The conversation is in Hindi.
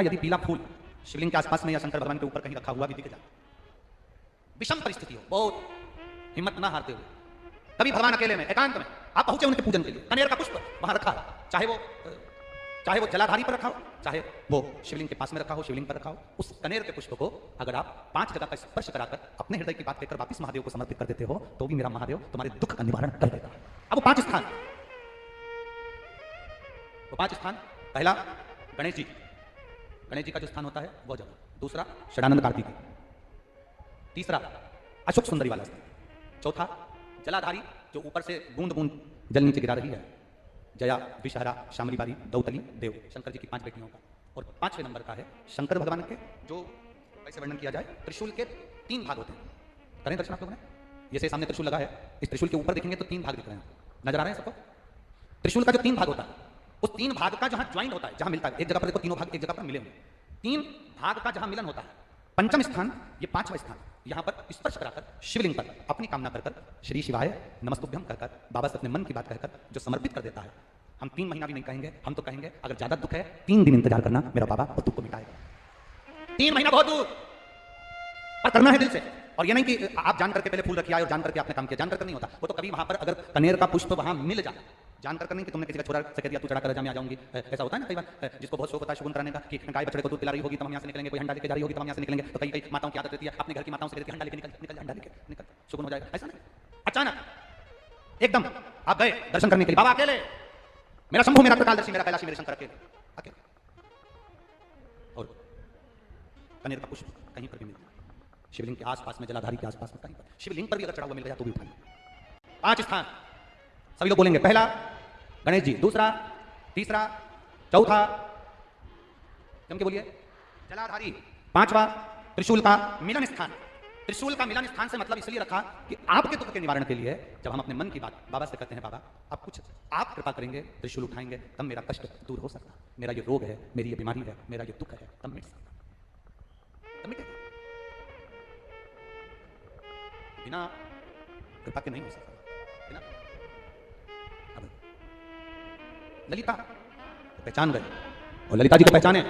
यदि पीला फूल शिवलिंग के आसपास में या शंकर भगवान के ऊपर कहीं रखा हुआ भी दिख जाए, विषम परिस्थिति हो, बहुत हिम्मत ना हारते हुए, कभी भगवान अकेले में एकांत में आप पहुंचे उनके पूजन के लिए, कनेर का पुष्प वहां रखा है, चाहे वो जलाधारी पर रखा हो, चाहे वो शिवलिंग के पास में रखा हो, शिवलिंग पर रखा हो, उस कनेर के पुष्प को अगर आप 5 जगह का स्पर्श कराकर अपने हृदय की बात कहकर वापिस महादेव को समर्पित कर देते हो, तो भी मेरा महादेव तुम्हारे दुख का निवारण कर देगा। अब वो 5 स्थान, पहला गणेश जी, गणेश जी का जो स्थान होता है वो जगह, दूसरा षडानंद कार्तिकी, तीसरा अशोक सुंदरी वाला स्थान, चौथा जलाधारी जो ऊपर से बूंद बूंद जल नीचे गिरा रही है, जया, विषहरा, शामलीबारी, दौतली, देव, शंकर जी की 5 बेटियों का, और 5वें नंबर का है शंकर भगवान के, जो कैसे वर्णन किया जाए, त्रिशूल के 3 भाग होते हैं। करें दर्शन आप लोगों ने, जैसे सामने त्रिशूल लगा है, इस त्रिशूल के ऊपर देखेंगे तो 3 भाग दिख रहे हैं, नजर आ रहे हैं सबको? त्रिशूल का जो 3 भाग होता है, उस 3 भाग का जहां ज्वाइंट होता है, जहां मिलता है, एक जगह पर देखो तीनों भाग एक जगह पर मिले हुए, 3 भाग का जहां मिलन होता है, पंचम स्थान, ये 5वां स्थान, यहां पर स्पर्श कराकर शिवलिंग पर अपनी कामना कर श्री शिवाय नमस्तुभ्यम कहकर बाबा से अपने मन की बात कहकर जो समर्पित कर देता है, हम 3 महीना भी नहीं कहेंगे, हम तो कहेंगे अगर ज्यादा दुख है 3 दिन इंतजार करना, मेरा बाबा वो दुख को मिटाएगा। 3 महीना बहुत दूर, पर करना है दिल से, और ये नहीं कि आप जान करके पहले फूल रखिए और जान करके आपने काम किया, जान करके नहीं होता, वो तो कभी वहां पर अगर कनेर का पुष्प वहां मिल जाए, जानकर कर नहीं कि तुमने किसी का छोरा से कह दिया तू चढ़ा कर जा मैं आ जाऊंगी, ऐसा होता है ना कई बार, जिसको बहुत शौक होता है शगुन कराने का कि गाय बछड़े को दूध पिला रही होगी तो हम यहाँ से निकलेंगे, कोई हंडा लेके जा रही होगी तो हम यहाँ से निकलेंगे, तो कई माताओं की आदत रहती है अपने घर की माताओं से कहती है हंडा लेके निकल हंडा लेके निकल शगुन हो जाएगा, ऐसा नहीं। अचानक एकदम आप गए दर्शन करने के लिए, बाबा अकेले, मेरा शंभु, मेरा त्रिकालदर्शी, मेरा कैलाशी, मेरे शंकर अकेले, और कनेर का पुष्प कहीं पर भी मिलता है, शिवलिंग के आसपास में, जलाधारी के आसपास में कहीं पर, शिवलिंग पर भी अगर चढ़ा हुआ मिल गया तो भी उठाइए। 5 स्थान सभी लोग बोलेंगे, पहला गणेश जी, दूसरा, तीसरा, चौथा, जम के बोलिए, जलाधारी, 5वां त्रिशूल का मिलन स्थान। त्रिशूल का मिलन स्थान से मतलब इसलिए रखा कि आपके दुख के निवारण के लिए जब हम अपने मन की बात बाबा से कहते हैं, बाबा आप कुछ आप कृपा करेंगे, त्रिशूल उठाएंगे तब मेरा कष्ट दूर हो सकता, मेरा ये रोग है, मेरी ये बीमारी है, मेरा ये दुख है, तब मिट सकता, तब मिटेगा, बिना कृपा के नहीं हो सकता। ललिता पहचान गए और ललिता जी को पहचाने